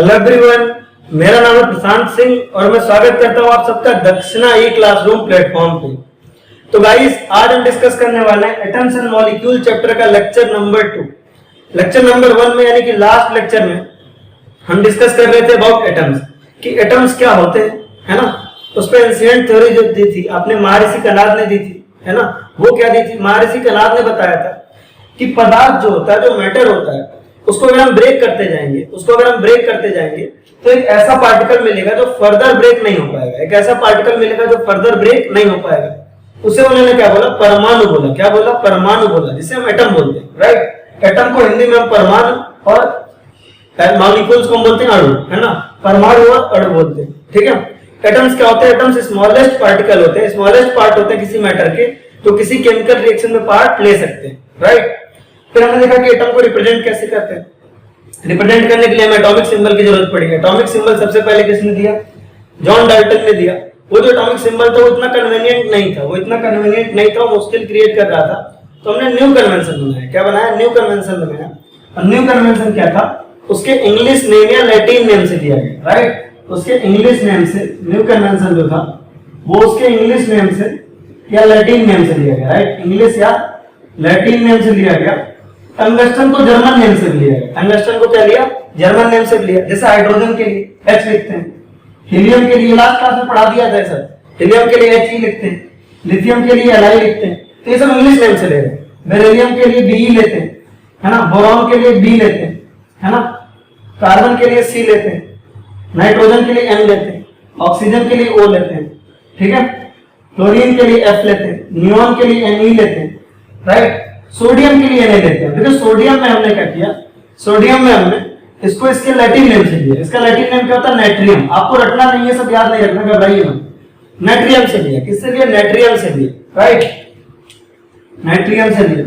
Hello everyone, मेरा नाम है प्रशांत सिंह और मैं स्वागत करता हूं आप सबका दक्षिणा ई क्लासरूम प्लेटफॉर्म पे। तो गाइस, आज हम डिस्कस करने वाले हैं एटम्स एंड मॉलिक्यूल चैप्टर का लेक्चर नंबर 2। लेक्चर नंबर 1 में यानी कि लास्ट लेक्चर में हम डिस्कस कर रहे थे अबाउट एटम्स कि एटम्स क्या होते हैं, है ना। उस पर एंशिएंट थ्योरी जो दी थी आपने महर्षि कनाद ने दी थी, है ना। वो क्या दी थी? महर्षि कनाद ने बताया था कि पदार्थ जो होता है, जो मैटर होता है, उसको अगर हम ब्रेक करते जाएंगे तो एक ऐसा पार्टिकल मिलेगा जो फर्दर ब्रेक नहीं हो पाएगा। उसे उन्होंने क्या बोला? परमाणु बोला। क्या बोला? परमाणु बोला, जिसे हम एटम बोलते हैं, राइट। एटम को हिंदी में हम परमाणु और मॉलिक्यूल्स को हम बोलते हैं अणु, है ना। परमाणु और अणु बोलते हैं, ठीक है। एटम्स क्या होते हैं? एटम्स स्मॉलेस्ट पार्टिकल होते हैं, स्मॉलेस्ट पार्ट होते हैं किसी मैटर के, जो किसी केमिकल रिएक्शन में पार्ट ले सकते हैं, राइट। फिर हमने देखा कि एटम को रिप्रेजेंट कैसे करते हैं। रिप्रेजेंट करने के लिए हमें एटॉमिक सिंबल की जरूरत पड़ेगी। एटॉमिक सिंबल सबसे पहले किसने दिया? जॉन डाल्टन ने दिया। वो जो एटॉमिक सिंबल था वो इतना कन्वीनियंट नहीं था, वो मुश्किल क्रिएट कर रहा था। तो हमने न्यू कन्वेंशन बनाया। क्या बनाया? न्यू कन्वेंशन बनाया। और न्यू कन्वेंशन क्या था? उसके इंग्लिश नेम या लैटिन नेम से दिया गया, राइट। उसके इंग्लिश नेम से न्यू कन्वेंशन जो था वो उसके इंग्लिश नेम से या लैटिन नेम से दिया गया, राइट। इंग्लिश या लैटिन नेम से दिया गया। टंगस्टन को जर्मन नेम से लिया गया। टंगस्टन को क्या लिया? जर्मन नेम से लिया। जैसे हाइड्रोजन के लिए H लिखते हैं, हीलियम के लिए लास्ट क्लास में पढ़ा दिया था सर, हीलियम के लिए He लिखते हैं, लिथियम के लिए Li लिखते हैं। तो ये सब इंग्लिश नेम से ले रहे हैं। बेरिलियम के लिए Be लेते हैं, है ना। बोरॉन के लिए B लेते हैं, है ना। कार्बन के लिए C लेते हैं, नाइट्रोजन के लिए M लेते हैं, ऑक्सीजन के लिए O लेते हैं, ठीक है। क्लोरीन के लिए F लेते हैं, नियोन के लिए Ne लेते हैं, राइट। सोडियम के लिए नहीं लेते हैं। देखो सोडियम में हमने क्या किया? सोडियम में हमने इसको इसके लैटिन नेम से लिया। इसका लैटिन नेम क्या होता है? नाइट्रियम। आपको रटना नहीं है, सब याद नहीं रखना, घबराइए मत। नाइट्रियम से लिया। किससे लिया? नाइट्रियम से लिया, राइट। नाइट्रियम से लिया,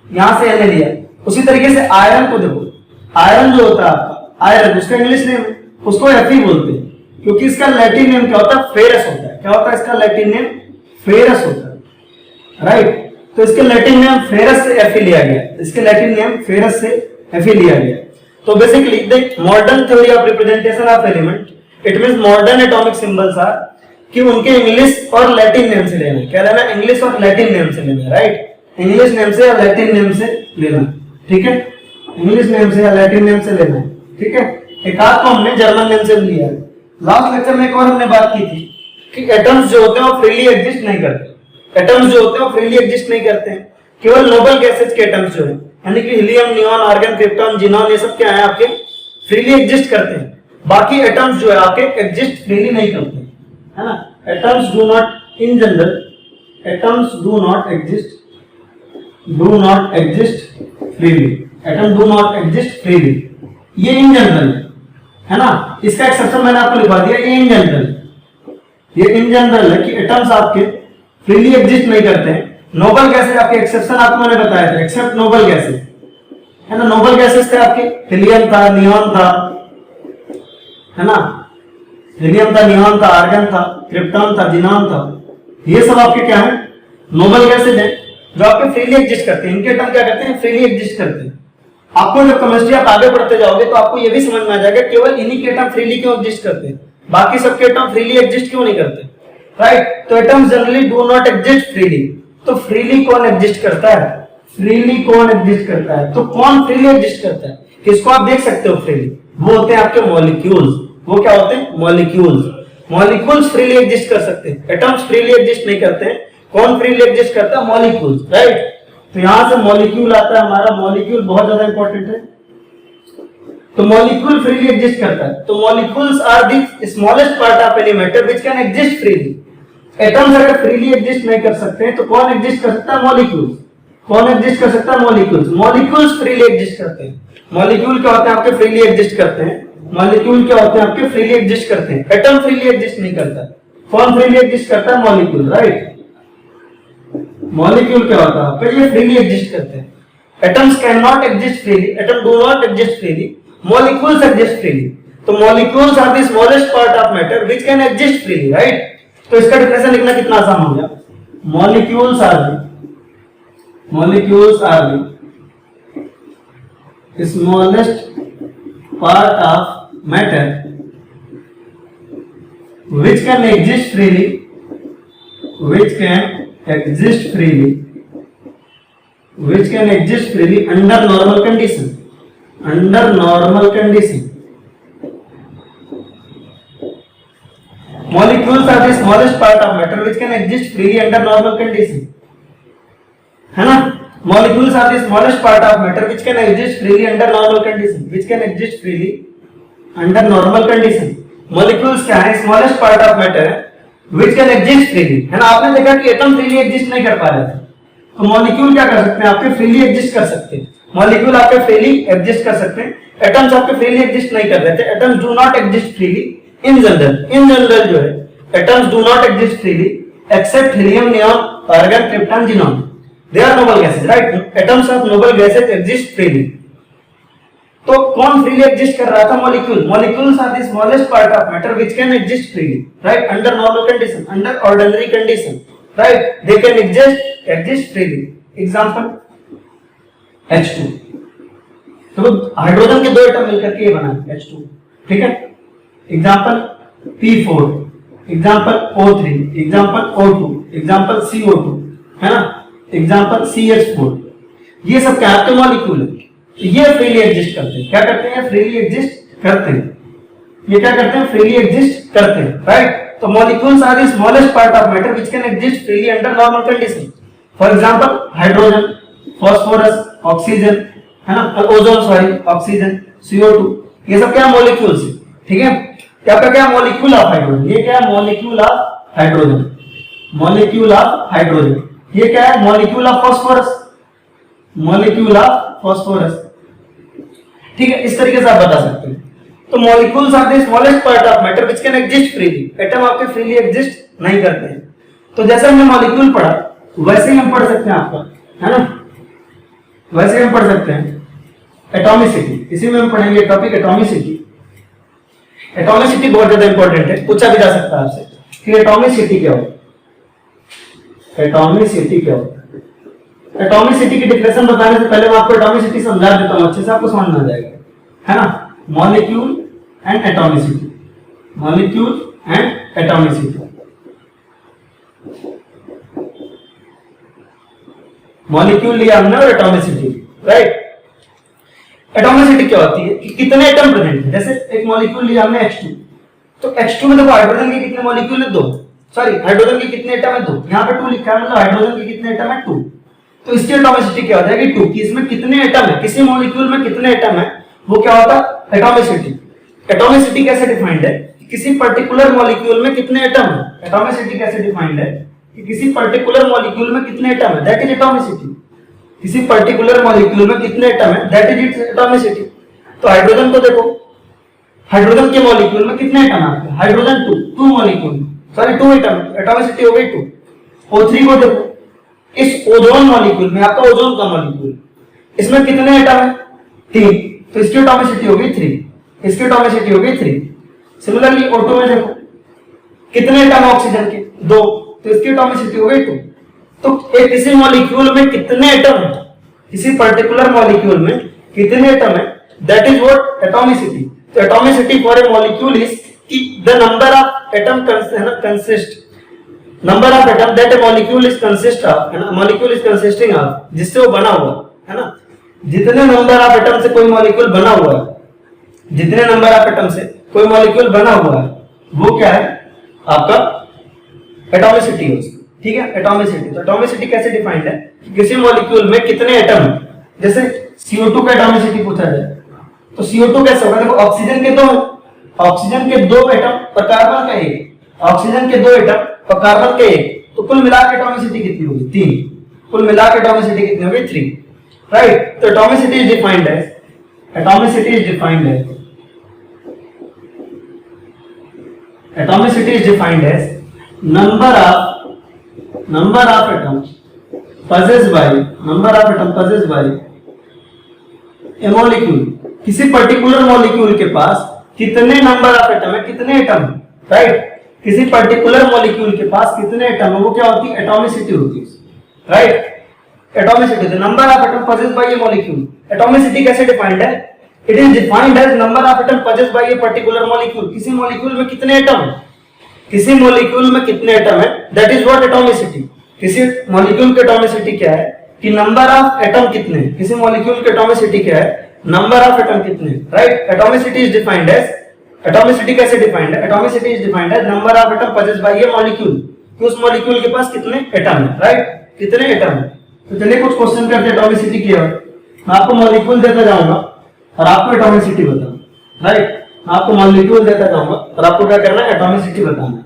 यहां से हमने लिया। उसी तरीके से आयरन को देखो, आयरन जो होता है आपका, आयरन उसका इंग्लिश नेम है, उसको Fe बोलते हैं, क्योंकि इसका लैटिन नेम क्या होता है? फेरस होता है। क्या होता है इसका लैटिन नेम? फेरस होता है, राइट। तो इसके लैटिन नेम फेरस से Fe लिया गया। इसके लैटिन नेम फेरस से Fe लिया गया। तो बेसिकली देख, modern theory of representation of element, it means modern atomic symbols are कि उनके इंग्लिश और लैटिन नेम से लेना है। क्या लेना? इंग्लिश और लैटिन नेम से लेना है, राइट। इंग्लिश नेम से या लैटिन नेम से लेना, ठीक है। इंग्लिश नेम से या लैटिन नेम से लेना है, ठीक है। एक आध को हमने जर्मन नेम से लिया है। लास्ट लेक्चर में एक और हमने बात की थी कि एटम्स जो होते हैं वो फ्रीली एग्जिस्ट नहीं करते। एटम्स जो होते हैं वो फ्रीली एग्जिस्ट नहीं करते हैं। केवल नोबल गैसेज के एटम्स जो है, यानी कि helium, neon, argon, krypton, xenon, ये सब क्या है आपके? फ्रीली एग्जिस्ट करते हैं। बाकी एटम्स जो है आपके एग्जिस्ट फ्रीली नहीं करते, है ना। Atoms do not in general, atoms do not exist freely. Atom do not exist freely, ये इन जनरल है ना। इसका एक्सेप्शन मैंने आपको लिखवा दिया, ये इन जनरल है कि एटम्स आपके फ्रीली एग्जिस्ट नहीं करते हैं। नोबल गैसेस आपके एक्सेप्शन आपको मैंने बताया था, एक्सेप्ट नोबल गैसेस, है ना। नोबल गैसेस थे आपके, हीलियम था, नियॉन था, है ना। हीलियम था, नियॉन था, आर्गन था, क्रिप्टॉन था, जिनॉन था। ये सब आपके क्या है? नोबल गैसेज हैं जो आपके फ्रीली एग्जिस्ट करते हैं। इनके एटम क्या करते हैं? फ्रीली एग्जिस्ट करते हैं। आपको जब केमिस्ट्री आप आगे बढ़ते जाओगे तो आपको ये भी समझ में आ जाएगा केवल इन्हीं के एटम फ्रीली क्यों एग्जिस्ट करते हैं, बाकी सबके एटम फ्रीली एग्जिस्ट क्यों नहीं करते, राइट। तो atoms generally do not exist freely. तो फ्रीली कौन एग्जिस्ट करता है? फ्रीली कौन एग्जिस्ट करता है? तो कौन फ्रीली एग्जिस्ट करता है? किसको आप देख सकते हो फ्रीली? वो होते हैं आपके मॉलिक्यूल्स। वो क्या होते हैं? मॉलिक्यूल्स। मॉलिक्यूल्स फ्रीली एग्जिस्ट कर सकते हैं, एटम्स फ्रीली एग्जिस्ट नहीं करते हैं। कौन फ्रीली एग्जिस्ट करता है? Molecules, right. तो यहां से मॉलिक्यूल आता है हमारा। मॉलिक्यूल बहुत ज्यादा इंपॉर्टेंट है। तो मॉलिक्यूल फ्रीली एग्जिस्ट करता है। तो molecules are the smallest part of any matter which can exist freely. Atoms अगर फ्रीली एग्जिस्ट नहीं कर सकते तो कौन एग्जिस्ट कर सकता है? मॉलिक्यूल्स। कौन एग्जिस्ट कर सकता है? मॉलिक्यूल्स। मॉलिक्यूल्स फ्रीली एग्जिस्ट करते हैं। मॉलिक्यूल क्या होते हैं? आपके फ्रीली एग्जिस्ट करते हैं। मॉलिक्यूल क्या होते हैं? आपके फ्रीली एग्जिस्ट करते हैं। एटम फ्रीली एग्जिस्ट नहीं करता। कौन फ्रीली एग्जिस्ट करता है? Molecule, right. मॉलिक्यूल क्या होता है आपका? ये फ्रीली एग्जिस्ट करते हैं। Atoms can not exist freely, atom do not exist freely, molecules exist freely. तो molecules are the smallest part of matter which can exist freely, right. तो इसका डेफिनेशन लिखना कितना आसान हो गया? Molecules are the smallest part of matter which can exist freely, which can exist freely, which can exist freely under normal condition, under normal condition. Molecules are the smallest part of matter which can exist freely under normal condition, है ना? Molecules are the smallest part of matter which can exist freely under normal condition, which can exist freely under normal condition. Molecules क्या है? Smallest part of matter which can exist freely, है ना? आपने देखा कि atom freely exist नहीं कर पा रहे थे, तो मॉलिक्यूल क्या कर सकते हैं? आपके फ्रीली एग्जिस्ट कर सकते हैं, मॉलिक्यूल आपके फ्रीली एग्जिस्ट कर सकते हैं, एटम्स आपके फ्रीली एग्जिस्ट नहीं कर रहे थे, atoms do not exist freely in general जो है atoms do not exist freely except helium, neon, argon, krypton, xenon, they are noble gases, right? Atoms of noble gases exist freely. तो कौन freely exist कर रहा था? Molecule. Molecules are the smallest part of matter which can exist freely, right? Under normal condition, under ordinary condition, right? They can exist freely. Example H2। तो hydrogen के दो atom मिलकर के ये बना H2, ठीक है? Example P4, example O3, example O2, example CO2, है ना? Example CH4। ये सब क्या आपके मॉलिक्यूल है, ये फ्रीली एग्जिस्ट करते हैं। क्या करते हैं? फ्रीली एग्जिस्ट करते हैं। ये क्या करते हैं? फ्रीली एग्जिस्ट करते हैं, राइट? तो molecules are the smallest part of matter which can exist freely under normal condition. For example hydrogen, phosphorus, oxygen, है ना? ओजोन, सॉरी, ऑक्सीजन, CO2, ये सब क्या मॉलिक्यूल्स है, ठीक है? क्या क्या मॉलिक्यूल ऑफ हाइड्रोजन, ये क्या है? Molecule of hydrogen, molecule of hydrogen. ये क्या है? Molecule of phosphorus, molecule of phosphorus, ठीक है? इस तरीके से आप बता सकते हैं। तो molecules are the smallest part of matter which can exist freely, atom आपके फ्रीली एग्जिस्ट नहीं करते हैं। तो जैसे हमने मॉलिक्यूल पढ़ा वैसे ही हम पढ़ सकते हैं आपका, है ना? वैसे ही हम पढ़ सकते हैं एटॉमिसिटी। इसी में हम पढ़ेंगे टॉपिक एटॉमिसिटी। एटॉमिसिटी बहुत ज्यादा इंपॉर्टेंट है, पूछा भी जा सकता है आपसे कि एटॉमिसिटी क्या होता है। एटॉमिसिटी क्या होता है? एटॉमिसिटी की डिफिनेशन बताने से पहले मैं आपको एटॉमिसिटी समझा देता हूं, अच्छे से आपको समझ में आ जाएगा, है ना? Molecule and atomicity, molecule and atomicity. Molecule लिया हमने और एटॉमिसिटी, राइट? एटॉमिसिटी क्या होती है कि कितने एटम प्रेजेंट है। जैसे एक मॉलिक्यूल लिया हमने H2, तो H2 में देखो हाइड्रोजन के कितने मॉलिक्यूल है? 2। सॉरी, हाइड्रोजन के कितने एटम है? 2। यहाँ पे 2 लिखा है, मतलब हाइड्रोजन के कितने एटम है? 2। तो इसकी एटॉमिसिटी क्या हो जाएगी? 2, कि इसमें कितने एटम है, किसी मॉलिक्यूल में कितने एटम है, वो क्या होता है? एटॉमिसिटी। एटॉमिसिटी कैसे डिफाइंड है? किसी पर्टिकुलर मॉलिक्यूल में कितने एटम है। एटॉमिसिटी कैसे डिफाइंड है कि किसी पर्टिकुलर मॉलिक्यूल में कितने एटम है, दैट इज एटॉमिसिटी। किसी पर्टिकुलर मॉलिक्यूल में कितने एटम है, दैट इज इट्स एटॉमिसिटी। तो हाइड्रोजन को देखो, हाइड्रोजन के मॉलिक्यूल में कितने एटम है? Hydrogen 2 molecule, sorry 2 atom, atomicity हो गई 2। O3 को देखो, इस ओजोन मॉलिक्यूल में, आपका ओजोन का मॉलिक्यूल, इसमें कितने एटम है? 3, तो इसकी एटॉमिसिटी हो गई 3, इसकी एटॉमिसिटी हो गई 3। सिमिलरली O2 में देखो कितने एटम ऑक्सीजन के? 2, तो इसकी एटॉमिसिटी हो गई 2। तो एक किसी मॉलिक्यूल में कितने एटम है, किसी पर्टिकुलर मॉलिक्यूल में कितने एटम है, दैट इज व्हाट एटॉमिसिटी। तो atomicity for a molecule is कि the number of atom consist, number of atom that a molecule is consist of, है ना? मॉलिक्यूल इज कंसिस्टिंग ऑफ, जिससे वो बना हुआ है ना? जितने नंबर ऑफ एटम से कोई मॉलिक्यूल बना हुआ है, जितने नंबर ऑफ एटम से कोई मॉलिक्यूल बना हुआ है, वो क्या है? आपका एटॉमिसिटी है, ठीक है? एटॉमिसिटी। तो एटॉमिसिटी कैसे डिफाइंड है? किसी मॉलिक्यूल में कितने एटम है। जैसे CO2 का एटॉमिसिटी पूछा जाए तो CO2 कैसे होगा? देखो ऑक्सीजन के 2, ऑक्सीजन के 2 एटम और कार्बन का 1, ऑक्सीजन के 2 एटम और कार्बन का 1, तो कुल मिलाकर एटॉमिसिटी कितनी होगी? 3। कुल मिलाकर एटॉमिसिटी कितनी होगी? 3, राइट? तो atomicity is defined as, atomicity is defined as, atomicity is defined as number of atoms possessed by, number of atom possessed by a molecule। किसी पर्टिकुलर मॉलिक्यूल के पास कितने नंबर ऑफ एटम है, कितने atom, right? किसी particular molecule के पास कितने atom है, वो क्या होती है? एटॉमिसिटी होती है, right? Atomicity, the number of atom possessed by a molecule। Atomicity कैसे डिफाइंड है it is defined as number of atom possess by a particular molecule. किसी मॉलिक्यूल में कितने एटम है, किसी मॉलिक्यूल में कितने एटम है, दैट इज व्हाट एटॉमिसिटी। किसी मॉलिक्यूल की एटॉमिसिटी क्या है कि नंबर ऑफ एटम कितने, किसी मॉलिक्यूल की एटॉमिसिटी क्या है, नंबर ऑफ एटम कितने, right. Atomicity is defined as, atomicity कैसे डिफाइंड है, atomicity is defined as number of atom possess by a molecule, कि उस मॉलिक्यूल के पास कितने एटम है, राइट, कितने एटम है। तो चलिए कुछ क्वेश्चन करते हैं एटॉमिसिटी की ओर। मैं आपको मॉलिक्यूल देता जाऊंगा और आपको एटॉमिसिटी बताना, राइट। मैं आपको मॉलिक्यूल देता जाऊंगा और आपको क्या करना है, एटॉमिसिटी बताना।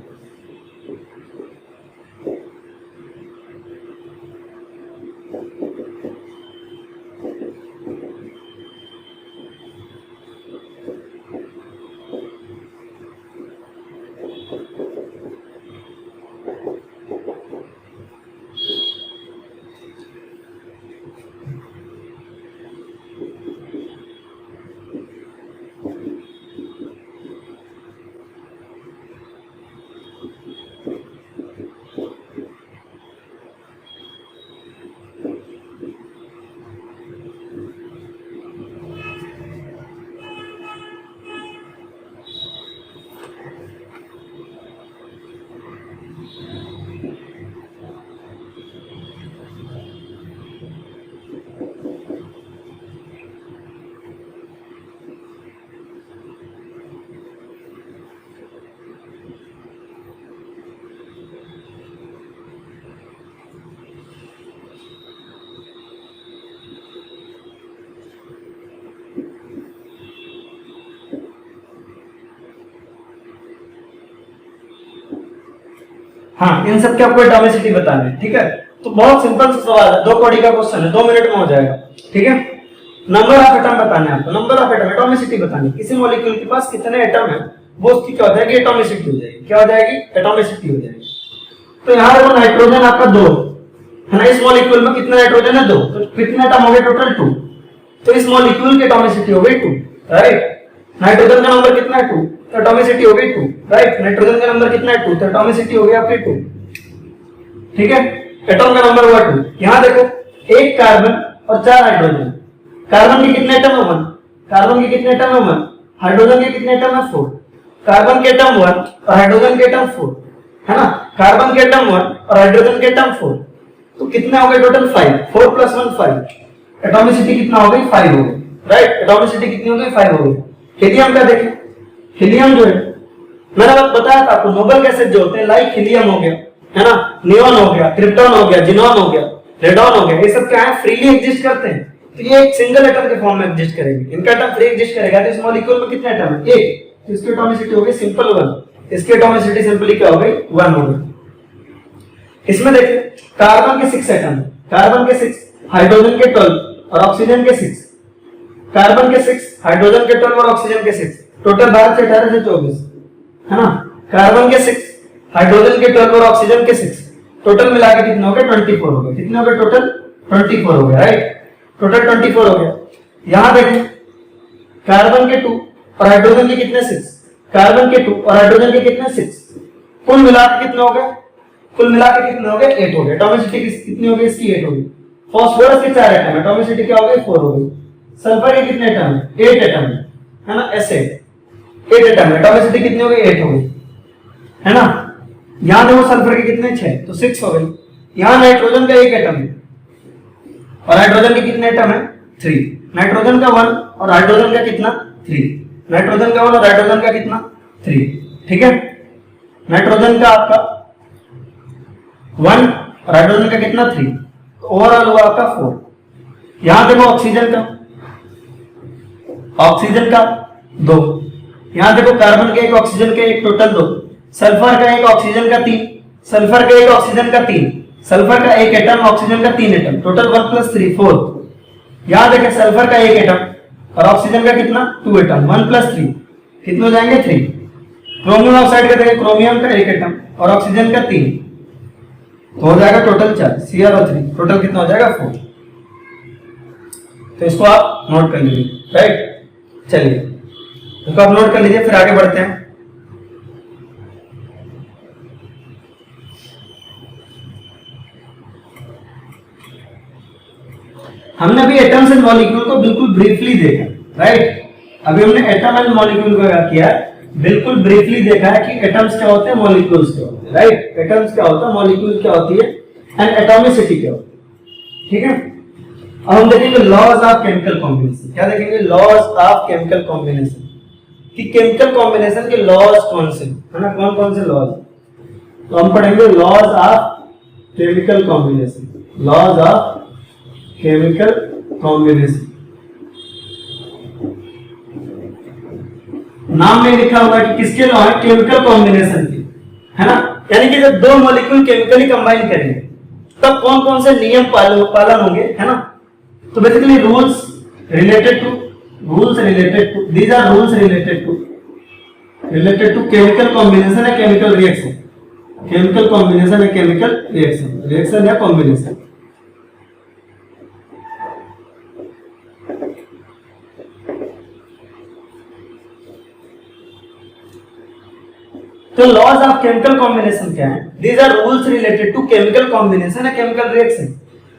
हाँ, इन सब के आपको एटॉमिसिटी बताना है, ठीक है। तो बहुत सिंपल सा सवाल है, 2 कौड़ी का क्वेश्चन है, 2 मिनट में हो जाएगा, ठीक है। नंबर ऑफ एटम बताना है आपको, नंबर ऑफ एटम, एटॉमिसिटी बतानी है। किसी मॉलिक्यूल के पास कितने एटम है वो उसकी क्या हो जाएगी, एटॉमिसिटी हो जाएगी। क्या हो जाएगी, एटॉमिसिटी हो जाएगी। तो यहाँ देखो नाइट्रोजन आपका 2 है ना, इस मॉलिक्यूल में कितना नाइट्रोजन है 2, तो कितने एटम हो गए टोटल 2। तो इस मॉलिक्यूल की एटॉमिसिटी हो गई 2, राइट। नाइट्रोजन का नंबर कितना है 2, तो एटॉमिसिटी हो गई 2, राइट। नाइट्रोजन का नंबर कितना है 2, तो एटॉमिसिटी हो गई आपकी 2, ठीक है। एटॉम का नंबर हुआ 2। यहां देखो 1 कार्बन और 4 हाइड्रोजन। कार्बन के कितने एटम है 1, कार्बन के कितने एटम है 1, हाइड्रोजन के कितने एटम है 4। कार्बन के एटम 1 और हाइड्रोजन के एटम 4 है ना, कार्बन के एटम 1 और हाइड्रोजन के एटम 4, तो कितने हो गए टोटल 5, 4 + 1 5। एटॉमिसिटी कितना हो गई 5 हो गई, राइट। एटॉमिसिटी कितनी हो गई 5 हो गई। हीलियम का देखें, हीलियम जो है मैंने बताया था आपको, नोबल गैसेज जो होते हैं लाइक हीलियम हो गया है ना, नियॉन हो गया, क्रिप्टॉन हो गया, जिनॉन हो गया, रेडॉन हो गया, ये सब क्या है, फ्रीली एग्जिस्ट करते हैं। तो ये एक सिंगल एटम के फॉर्म में एग्जिस्ट करेंगे, इनका एटम फ्री एग्जिस्ट करेगा। तो इस मॉलिक्यूल में कितने एटम है, 1, तो इसकी एटॉमिसिटी हो गई सिंपल 1, इसकी एटॉमिसिटी सिंपली क्या हो गई 1 हो गई। इसमें देखिए कार्बन के 6 एटम, कार्बन के 6, हाइड्रोजन के 12 और ऑक्सीजन के 6। कार्बन के 6, हाइड्रोजन के 12 और ऑक्सीजन के 6, टोटल 12 से 18 से 24 है ना। कार्बन के 6, हाइड्रोजन के 12 और ऑक्सीजन के 6, टोटल मिला के कितने हो गए 24 हो गए। कितने हो गए टोटल 24 हो गए, राइट। टोटल 24 हो गया। यहां देखें कार्बन के 2 और हाइड्रोजन के कितने 6, कार्बन के 2 और हाइड्रोजन के कितने 6, कुल मिला के कितने हो गए, कुल मिला के कितने हो गए 8 हो गए। एटॉमिसिटी कितनी हो गई इसकी 8 हो गई। फास्फोरस के 4 एटम, एटॉमिसिटी क्या हो गई 4 हो गई। सल्फर के कितने एटम है 8 एटम है ना, ऐसे 8 एटम, एटॉमिसिटी कितनी हो गई 8 हो गई है ना। यहां देखो सल्फर के कितने 6, तो 6 हो गई। यहां नाइट्रोजन का 1 एटम है और हाइड्रोजन के कितने एटम है 3, नाइट्रोजन का 1 और हाइड्रोजन का कितना 3, नाइट्रोजन का 1 और हाइड्रोजन का कितना 3, ठीक है। नाइट्रोजन का आपका 1 और हाइड्रोजन का कितना 3, तो ओवरऑल हुआ आपका 4। यहां देखो ऑक्सीजन का 2, यहां देखो कार्बन के 1 ऑक्सीजन के 1 टोटल 2, सल्फर का 1 ऑक्सीजन का 3, सल्फर का 1 ऑक्सीजन का 3, सल्फर का 1 एटम ऑक्सीजन का 3 एटम, टोटल 1 + 3 4। यहां देखें सल्फर का 1 एटम और ऑक्सीजन का कितना 2 एटम, 1 + 3 कितने हो जाएंगे 3। क्रोमियम ऑक्साइड का देखें क्रोमियम का 1 एटम और ऑक्सीजन का 3, तो हो जाएगा टोटल 4, CrO3 टोटल कितना हो जाएगा 4। तो इसको आप नोट कर लीजिए, राइट। चलिए इसको आप नोट कर लीजिए, फिर आगे बढ़ते हैं। हमने अभी एटम्स एंड मॉलिक्यूल को बिल्कुल ब्रीफली देखा, राइट। अभी हमने एटम एंड मॉलिक्यूल का क्या किया, बिल्कुल ब्रीफली देखा है कि एटम्स क्या होते हैं, मॉलिक्यूल्स क्या होते हैं, राइट। एटम्स क्या होता है, मॉलिक्यूल क्या होती है, एंड एटॉमिसिटी क्या होती है, ठीक है। अब हम देखेंगे लॉज ऑफ केमिकल कॉम्बिनेशन। क्या देखेंगे, लॉज ऑफ केमिकल कॉम्बिनेशन, कि केमिकल कॉम्बिनेशन के लॉज कौन से है ना, कौन कौन से लॉज। तो हम पढ़ेंगे laws of chemical combination, laws of chemical combination. नाम में लिखा हुआ है कि किसके लॉ है, केमिकल कॉम्बिनेशन के, है ना। यानी कि जब दो मॉलिक्यूल केमिकली कंबाइन करेंगे तब कौन कौन से नियम पालन होंगे, है ना। तो basically rules related to these are rules related to chemical combination या chemical reaction, chemical combination या chemical reaction या combination। तो लॉज ऑफ केमिकल कॉम्बिनेशन क्या है, these are rules related to chemical combination या chemical reaction।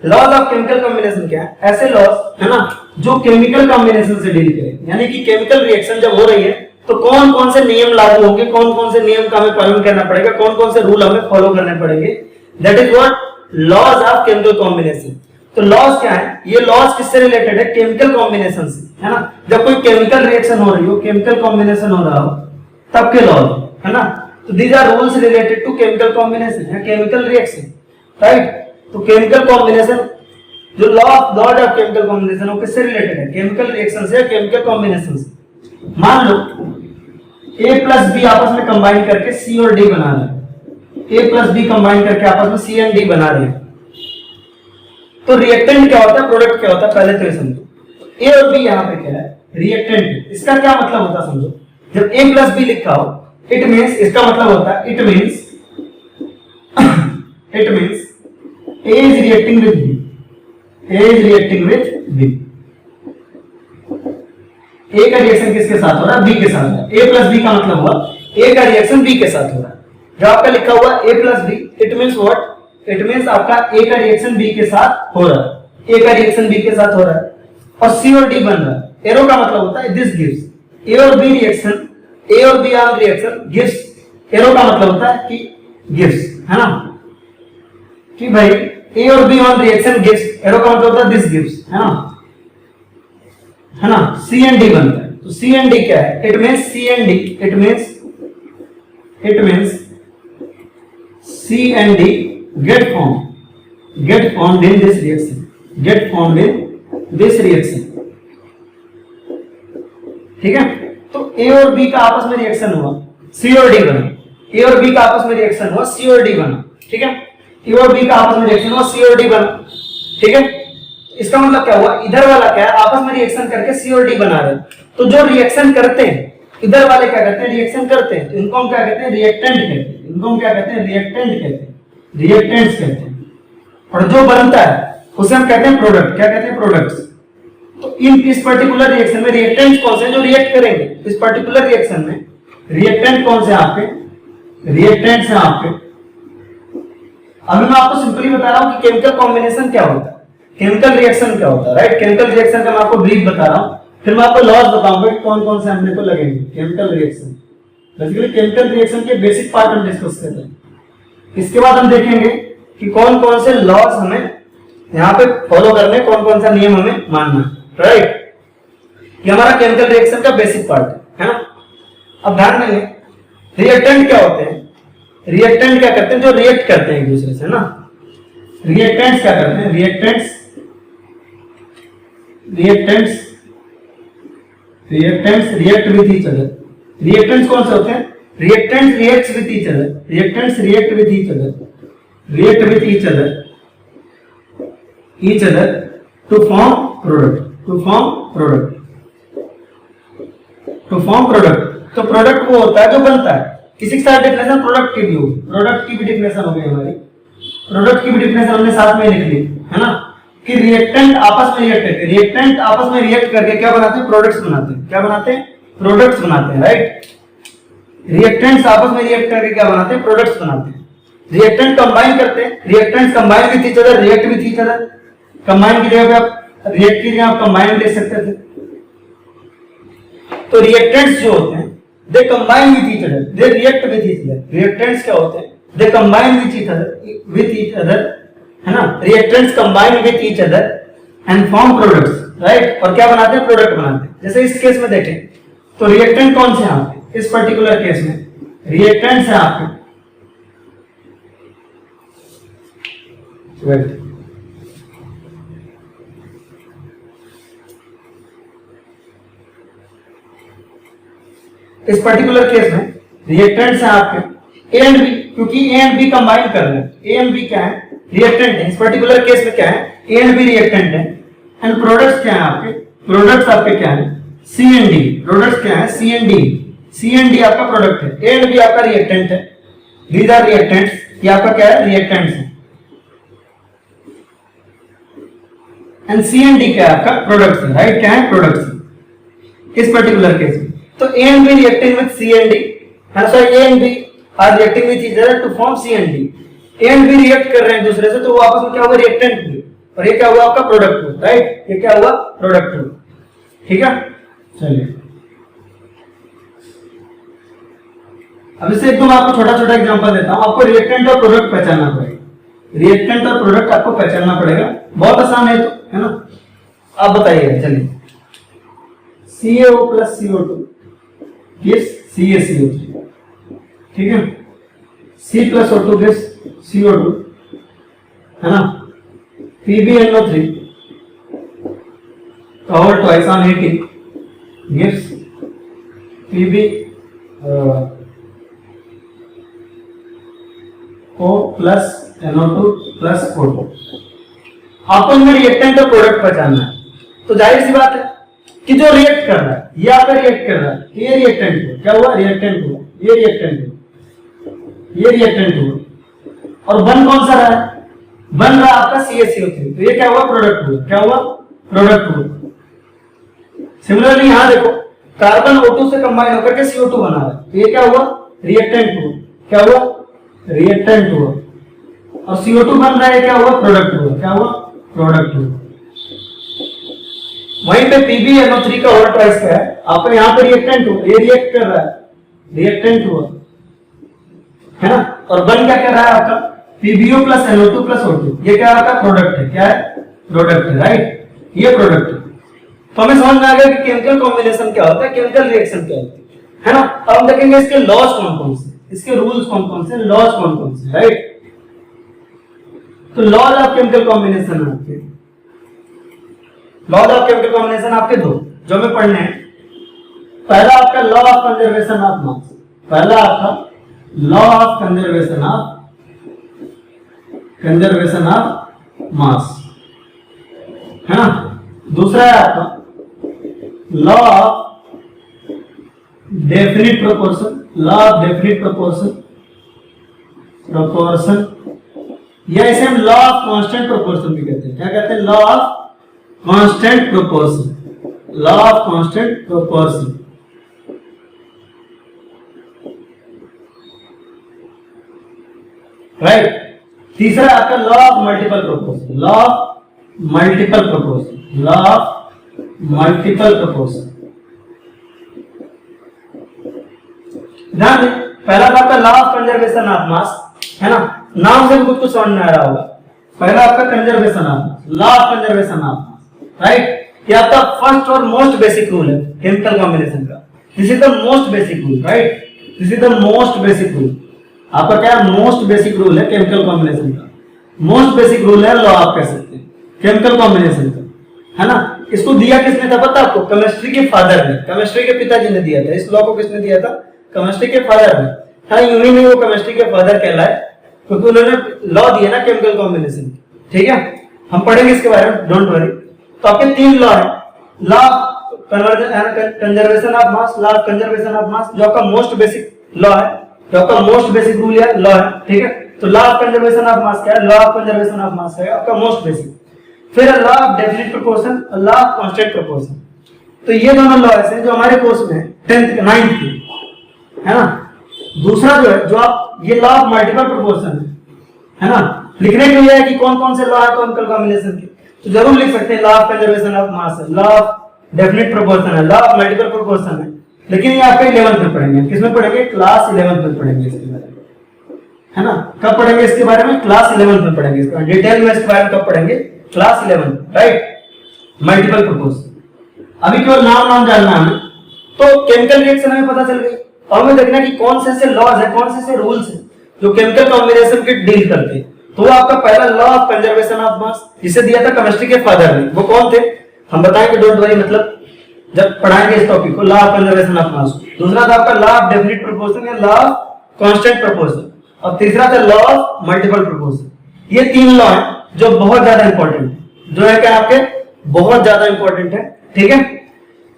Laws of chemical combination क्या है, ऐसे लॉज है ना जो केमिकल कॉम्बिनेशन से डील करें, यानी कि केमिकल रिएक्शन जब हो रही है तो कौन कौन से नियम लागू होंगे, कौन कौन से नियम का हमें पालन करना पड़ेगा, कौन कौन से रूल हमें फॉलो करने पड़ेंगे, that is what laws of chemical combination. तो लॉज क्या है, ये लॉज किससे रिलेटेड है, केमिकल कॉम्बिनेशन से, है ना। जब कोई केमिकल रिएक्शन हो रही हो, केमिकल कॉम्बिनेशन हो रहा हो तब के लॉज, है ना। तो these are rules related to chemical combination या केमिकल रिएक्शन, राइट। तो केमिकल कॉम्बिनेशन जो लॉज ऑफ केमिकल कॉम्बिनेशन वो किससे रिलेटेड है, केमिकल रिएक्शन से या केमिकल कॉम्बिनेशन से। मान लो A प्लस बी आपस में कंबाइन करके C और D बना रहे हैं, A प्लस बी कंबाइन करके आपस में C एंड D बना रहे हैं, तो रिएक्टेंट क्या होता है, प्रोडक्ट क्या होता है, पहले तो ये समझो। A और B यहाँ पे क्या है, रिएक्टेंट। इसका क्या मतलब होता है समझो, जब A प्लस बी लिखा हो इट मीन्स, इसका मतलब होता है it means A is reacting with B, A is reacting with B। A का रिएक्शन किसके साथ हो रहा है, B के साथ हो रहा है। A प्लस B का मतलब हुआ A का रिएक्शन B के साथ हो रहा है। जब आपका लिखा हुआ A plus B, it means what, it means आपका A का रिएक्शन B के साथ हो रहा है, A का रिएक्शन B के साथ हो रहा है और C और D बन रहा है। एरो का मतलब होता है दिस गिव्स A और B रिएक्शन, A और B are reaction gives, arrow का मतलब होता है कि गिव्स, है ना, कि भाई A और B on reaction gives, arrow का मतलब होता है दिस गिव्स, है ना, C एंड D बनता है। तो C एंड D क्या है, it means C and D, it means C and D get formed in this reaction, ठीक है। तो A और B का आपस में रिएक्शन हुआ, C और D बना, A और B का आपस में रिएक्शन हुआ, C और D बना, ठीक है। A और B का आपस में रिएक्शन हुआ, C और D बना, ठीक है। इसका मतलब क्या हुआ, इधर वाला क्या है, आपस में रिएक्शन करके C और D बना रहे हैं। तो जो रिएक्शन करते हैं इधर वाले क्या करते हैं, रिएक्शन करते हैं, तो इनको हम क्या कहते हैं, रिएक्टेंट कहते हैं, इनको हम क्या कहते हैं, रिएक्टेंट्स कहते हैं। और जो बनता है उसे हम कहते हैं प्रोडक्ट, क्या कहते हैं, प्रोडक्ट्स। तो इस पर्टिकुलर रिएक्शन में रिएक्टेंट्स कौन से हैं जो रिएक्ट करेंगे, इस पर्टिकुलर रिएक्शन में रिएक्टेंट कौन से हैं आपके, रिएक्टेंट्स हैं आपके। अभी मैं आपको सिंपली बता रहा हूं कि केमिकल कॉम्बिनेशन क्या होता है, केमिकल रिएक्शन क्या होता है, राइट। केमिकल रिएक्शन का मैं आपको ब्रीफ बता रहा हूं, फिर मैं आपको लॉज बताऊंगा कि कौन कौन से हमने को लगेंगे। Chemical reaction, basically chemical reaction के बेसिक पार्ट हम डिस्कस करते हैं। इसके बाद हम देखेंगे कि कौन कौन से लॉज हमें यहाँ पे फॉलो करने, कौन कौन सा नियम हमें मानना है, राइट। ये हमारा केमिकल रिएक्शन का बेसिक पार्ट है ना। अब ध्यान देंगे रिएक्टेंट क्या होते हैं, रिएक्टेंट क्या करते हैं, जो रिएक्ट करते हैं एक दूसरे से ना। रिएक्टेंट्स क्या करते हैं, reactants react with each other. Reactants कौन से होते हैं, reactants reacts with each other, reactants react with each other to form product. तो प्रोडक्ट वो होता है जो बनता है। किसी के साथ डेफिनेशन प्रोडक्ट की भी होगी, प्रोडक्ट की भी डेफिनेशन हो गई हमारी, प्रोडक्ट की भी डेफिनेशन हमने साथ में लिख ली, है ना, कि रिएक्टेंट आपस में रिएक्ट करके क्या बनाते हैं, प्रोडक्ट्स बनाते हैं। क्या बनाते हैं, प्रोडक्ट्स बनाते हैं, राइट। रिएक्टेंट्स आपस में रिएक्ट करके क्या बनाते हैं, प्रोडक्ट्स बनाते हैं। रिएक्टेंट कंबाइन करते हैं, reactants combine with each other, react with each other. Combine की जगह पे आप रिएक्ट की जगह आप कंबाइन ले सकते थे। तो रिएक्टेंट्स जो होते हैं they combine with each other, they react with each other. Reactants क्या होते हैं? They combine with each other, है ना। Reactants combine with each other and form products, right. और क्या बनाते हैं? प्रोडक्ट बनाते हैं। जैसे इस केस में देखें तो रिएक्टेंट कौन से हैं आपके? इस पर्टिकुलर केस में रिएक्टेंट्स हैं आपके इस पर्टिकुलर केस में रिएक्टेंट्स हैं आपके ए एंड बी, क्योंकि ए एंड बी कंबाइन कर रहे हैं। ए एंड बी क्या है? रिएक्टेंट है। इस पर्टिकुलर केस में क्या है? ए एंड बी रिएक्टेंट है। एंड प्रोडक्ट्स क्या है आपके? प्रोडक्ट्स आपके क्या है? C and D. प्रोडक्ट्स क्या है? C and D. C and D आपका प्रोडक्ट है, ए एंड बी आपका रिएक्टेंट है। दीज आर रिएक्टेंट्स, ये आपका क्या है? रिएक्टेंट्स है। एंड सी एंड डी क्या है? आपका प्रोडक्ट्स है, राइट। क्या है? प्रोडक्ट्स है इस पर्टिकुलर केस में। तो A and B reacting with C and D, and so A and B are reacting with each other to form C and D. A and B react कर रहे हैं दूसरे से, तो वो आपस में क्या हुआ? रिएक्टेंट हुए, और ये क्या हुआ? आपका प्रोडक्ट हुआ, राइट। ये क्या हुआ? प्रोडक्ट हुआ, ठीक है। चलिए अब इससे एकदम आपको छोटा छोटा एग्जांपल देता हूं। आपको रिएक्टेंट और प्रोडक्ट पहचानना पड़ेगा। रिएक्टेंट और प्रोडक्ट आपको पहचानना पड़ेगा, बहुत आसान है, तो है ना। आप बताइएगा, चलिए CaO plus CO2 gives CaCO3, ठीक है। C plus O2 gives CO2, है ना। PbNO3 covered twice on heating gives PbO plus NO2 plus O2। आपको इनमें रिएक्टेंट और प्रोडक्ट पहचानना है, तो जाहिर सी बात है कि जो रिएक्ट कर रहा है ये आपका रिएक्ट कर रहा है, ये रिएक्टेंट हुआ। क्या हुआ? रिएक्टेंट हुआ। ये रिएक्टेंट हुआ, ये रिएक्टेंट हुआ। और बन कौन सा रहा है? बन रहा आपका CaCO3, तो ये क्या हुआ? प्रोडक्ट हुआ। क्या हुआ? प्रोडक्ट हुआ। सिमिलरली यहां देखो, कार्बन O2 से कंबाइन होकर के CO2 बना रहा है, तो ये क्या हुआ? रिएक्टेंट हुआ। क्या हुआ? रिएक्टेंट हुआ। और CO2 बन रहा है, क्या हुआ? प्रोडक्ट हुआ। क्या हुआ? प्रोडक्ट हुआ। वहीं पे PbNO3 का और ट्वाइस क्या है? आपको यहाँ पे रिएक्टेंट हुआ, ये रिएक्ट कर रहा है, रिएक्टेंट हुआ, है ना। और बन क्या कर रहा है आपका? PbO plus NO2 plus O2। ये क्या आपका? प्रोडक्ट है। क्या है? प्रोडक्ट है, राइट। ये प्रोडक्ट है। तो हमें समझ में आ गया कि केमिकल कॉम्बिनेशन क्या होता है, केमिकल रिएक्शन क्या होती है ना। अब हम देखेंगे इसके लॉज कौन कौन से, इसके रूल्स कौन कौन से, लॉज कौन कौन से, राइट। तो लॉज ऑफ केमिकल कॉम्बिनेशन आपके, लॉज ऑफ केमिकल कॉम्बिनेशन आपके दो जो हमें पढ़ने हैं। पहला आपका law of conservation of mass, पहला आपका law of conservation of mass, है ना। दूसरा है आपका law of definite proportion, law of definite proportion, या इसे हम लॉ ऑफ कांस्टेंट प्रोपोर्शन भी कहते हैं। क्या कहते हैं? Law of constant proportion, law of constant proportion. Right. तीसरा आपका law of multiple proportion, law of multiple proportion, law of multiple proportion. ध्यान दें, पहला था आपका law of conservation of mass, है ना। नाम से कुछ समझ में आ रहा होगा। पहला आपका conservation of mass, law of conservation of mass, right. ये आपका फर्स्ट और मोस्ट बेसिक रूल है केमिकल कॉम्बिनेशन का। This is the most basic rule, right. This is the most basic rule. आपका क्या है? मोस्ट बेसिक रूल है chemical combination का। मोस्ट बेसिक रूल है लॉ, आप कह सकते हैं, केमिकल कॉम्बिनेशन का, है ना। इसको दिया किसने था पता आपको? केमिस्ट्री के फादर ने, केमिस्ट्री के पिताजी ने दिया था। इस लॉ को किसने दिया था? केमिस्ट्री के फादर ने। हाँ, यूं ही नहीं वो केमिस्ट्री के फादर कहलाए क्योंकि उन्होंने लॉ दिया ना केमिकल कॉम्बिनेशन, ठीक है। हम पढ़ेंगे इसके बारे में, डोंट वरी। तो आपके तीन लॉ है, law conservation of mass, law conservation of mass जो आपका मोस्ट बेसिक लॉ है, जो आपका मोस्ट बेसिक रूल है, लॉ है, ठीक है। तो law of conservation of mass क्या है? Law of conservation of mass है आपका मोस्ट बेसिक। फिर law of definite proportion, law of constant proportion. तो ये दोनों लॉ ऐसे जो हमारे कोर्स में 10th 9th के, है ना। दूसरा जो है, जो आप ये लॉ ऑफ मल्टीपल प्रोपोर्शन है ना, लिखने के लिए है कि कौन कौन से लॉ है केमिकल कॉम्बिनेशन के, तो जरूर लिख सकते हैं। Law of conservation of mass है, लॉ ऑफ डेफिनिट प्रोपोर्शन है, लॉ ऑफ मल्टीपल प्रोपोर्शन है, लेकिन ये आपके 11th में पढ़ेंगे। किसमें पढ़ेंगे? क्लास 11th में पढ़ेंगे इसके बारे में, है ना। कब पढ़ेंगे इसके बारे में? क्लास 11th में पढ़ेंगे इसके डिटेल में। इसके बारे में कब पढ़ेंगे? Class 11th, right. Multiple proposal अभी केवल नाम जानना है हमें। तो केमिकल रिएक्शन हमें पता चल गई, और हमें देखना कि कौन से लॉज है, कौन से रूल्स है जो केमिकल कॉम्बिनेशन के डील करते हैं। तो वो आपका पहला law of conservation of mass, जिसे दिया था केमिस्ट्री के फादर ने, वो कौन थे हम बताएंगे, डोंट वरी, मतलब जब पढ़ाएंगे इस टॉपिक को, law of conservation of mass. दूसरा था आपका लॉ ऑफ डेफिनिट प्रोपोर्शन या लॉ ऑफ कांस्टेंट प्रोपोर्शन, और तीसरा था लॉ ऑफ मल्टीपल प्रोपोर्शन। ये 3 लॉ है जो बहुत ज्यादा इंपॉर्टेंट है, जो है क्या आपके बहुत ज्यादा इंपॉर्टेंट है, ठीक है।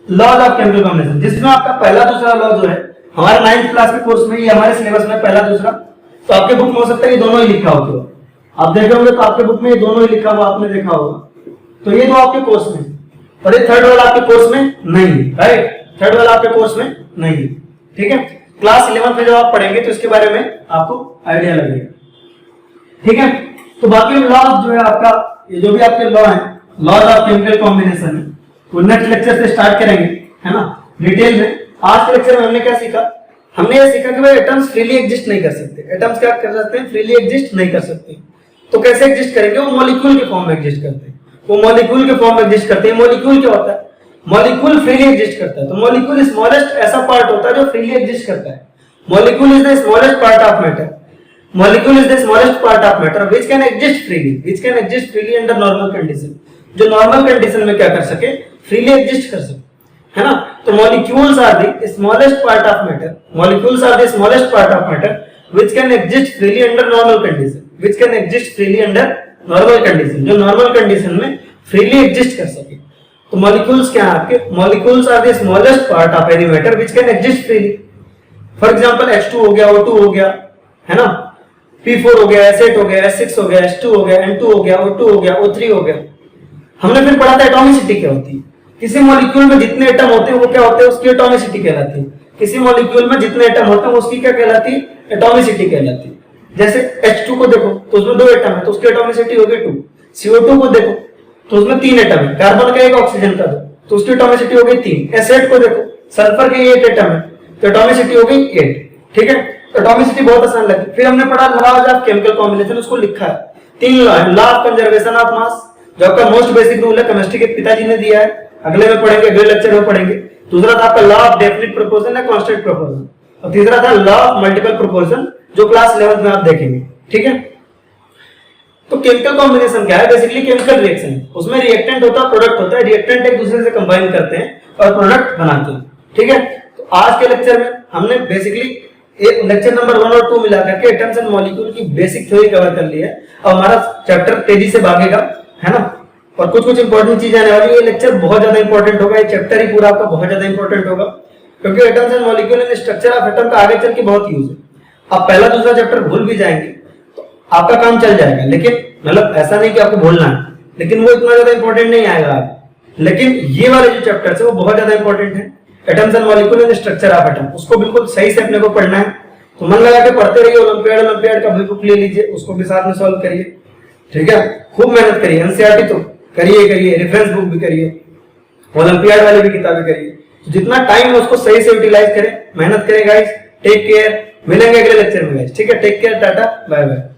लॉज ऑफ केमिकल कॉम्बिनेशन, जिसमें आपका पहला दूसरा लॉ जो है हमारे 9th क्लास के कोर्स में, ये हमारे सिलेबस में पहला दूसरा, तो आपके बुक में हो सकता है ये दोनों ही लिखा हो, तो आप देखे होंगे तो आपके बुक में ये दोनों ही लिखा हुआ आपने देखा होगा। तो ये दो आपके कोर्स में, और ये थर्ड वाला आपके कोर्स में नहीं है, राइट। थर्ड वाला आपके कोर्स में नहीं है, ठीक है। क्लास 11th में जब आप पढ़ेंगे तो इसके बारे में आपको आइडिया लगेगा, ठीक है। तो बाकी लॉ जो है आपका, ये जो भी आपके लॉ है, लॉज ऑफ केमिकल कॉम्बिनेशन, वो नेक्स्ट लेक्चर से स्टार्ट करेंगे, है ना, डिटेल में। आज के लेक्चर में हमने क्या सीखा? हमने ये सीखा कि भाई एटम्स फ्रीली एग्जिस्ट नहीं कर सकते। एटम्स क्या कर सकते हैं? फ्रीली एग्जिस्ट नहीं कर सकते। तो कैसे एग्जिस्ट करेंगे? वो मॉलिक्यूल के फॉर्म में एग्जिस्ट करते हैं। वो मॉलिक्यूल के फॉर्म में एग्जिस्ट करते हैं। मॉलिक्यूल क्या होता है? मॉलिक्यूल फ्रीली एग्जिस्ट करता है। तो मॉलिक्यूल स्मॉलेस्ट ऐसा पार्ट होता है जो फ्रीली एग्जिस्ट करता है। Molecule is the smallest part of matter. Molecule is the smallest part of matter which can exist freely, which can exist freely under normal condition. जो नॉर्मल कंडीशन में क्या कर सके? फ्रीली एग्जिस्ट कर सके, है ना। तो molecules are the smallest part of matter, molecules are the smallest part of matter which can exist freely under normal condition, which can exist freely under normal condition, जो नॉर्मल कंडीशन में freely exist कर सके। तो molecules क्या है आपके? Molecules are the smallest part of any matter which can exist freely. For example H2 हो गया, O2 हो गया, है ना, P4 हो गया, S8 हो गया, S6 हो गया, H2 हो गया, N2 हो गया, O2 हो गया, O3 हो गया। हमने फिर पढ़ा था एटॉमिसिटी क्या होती है। किसी मॉलिक्यूल में जितने एटम होते हैं वो क्या होते हैं? उसकी एटॉमिसिटी कहलाती है। किसी मॉलिक्यूल में जितने एटम होते हैं उसकी क्या कहलाती है? एटॉमिसिटी कहलाती है। जैसे H2 को देखो तो उसमें 2 एटम है तो उसकी एटॉमिसिटी होगी 2। CO2 को देखो तो उसमें 3 एटम है, कार्बन का 1 ऑक्सीजन का 2, तो उसकी एटॉमिसिटी हो गई 3। S8 को देखो, सल्फर के 8 एटम है तो एटॉमिसिटी हो गई 8, ठीक है। एटॉमिसिटी बहुत आसान लगी। फिर हमने पढ़ा लॉज ऑफ केमिकल कॉम्बिनेशन, उसको लिखा है 3 लॉ है। Law of conservation of mass जो आपका मोस्ट बेसिक रूल है, केमिस्ट्री के पिताजी ने दिया है, अगले में पढ़ेंगे, अगले लेक्चर में पढ़ेंगे। दूसरा था आपका लॉ ऑफ डेफिनिट प्रोपोर्शन या कांस्टेंट प्रोपोर्शन, और तीसरा था लॉ ऑफ मल्टीपल प्रोपोर्शन जो क्लास 11th में आप देखेंगे, ठीक है। तो केमिकल कॉम्बिनेशन क्या है? बेसिकली केमिकल रिएक्शन, उसमें रिएक्टेंट होता है, प्रोडक्ट होता है। रिएक्टेंट एक दूसरे से कंबाइन करते हैं और प्रोडक्ट बनाते हैं, ठीक है। तो आज के लेक्चर में हमने बेसिकली एक लेक्चर नंबर 1 और 2 मिला करके एटम्स एंड मॉलिक्यूल की बेसिक थ्योरी कवर कर ली है, और हमारा चैप्टर तेजी से भागेगा, है ना। और कुछ इंपॉर्टेंट चीजें आने वाली है। ये लेक्चर बहुत ज्यादा इंपॉर्टेंट होगा, ये चैप्टर ही पूरा आपका बहुत ज्यादा इंपॉर्टेंट होगा, क्योंकि atoms and molecule in structure of atom का आगे चल के बहुत यूज है। आप पहला दूसरा चैप्टर भूल भी जाएंगे तो आपका काम चल जाएगा, लेकिन मतलब ऐसा नहीं कि आपको भूलना है, लेकिन वो इतना ज्यादा इंपॉर्टेंट नहीं आएगा आगे। लेकिन ये वाले जो चैप्टर्स है वो बहुत ज्यादा इंपॉर्टेंट है। Atoms and molecule in structure of atom, उसको बिल्कुल सही से अपने को पढ़ना है। तो मन लगा के पढ़ते रहिए। ओलंपियाड का भी बुक ले लीजिए, उसको भी साथ में सॉल्व करिए, ठीक है। खूब मेहनत करिए। एनसीईआरटी तो करिए, रेफरेंस बुक भी करिए, ओलंपियाड वाली भी किताबें करिए। तो जितना टाइम है उसको सही से यूटिलाइज करें, मेहनत करें गाइस। टेक केयर, मिलेंगे अगले लेक्चर में गाइस, ठीक है। Take care, tata, bye bye.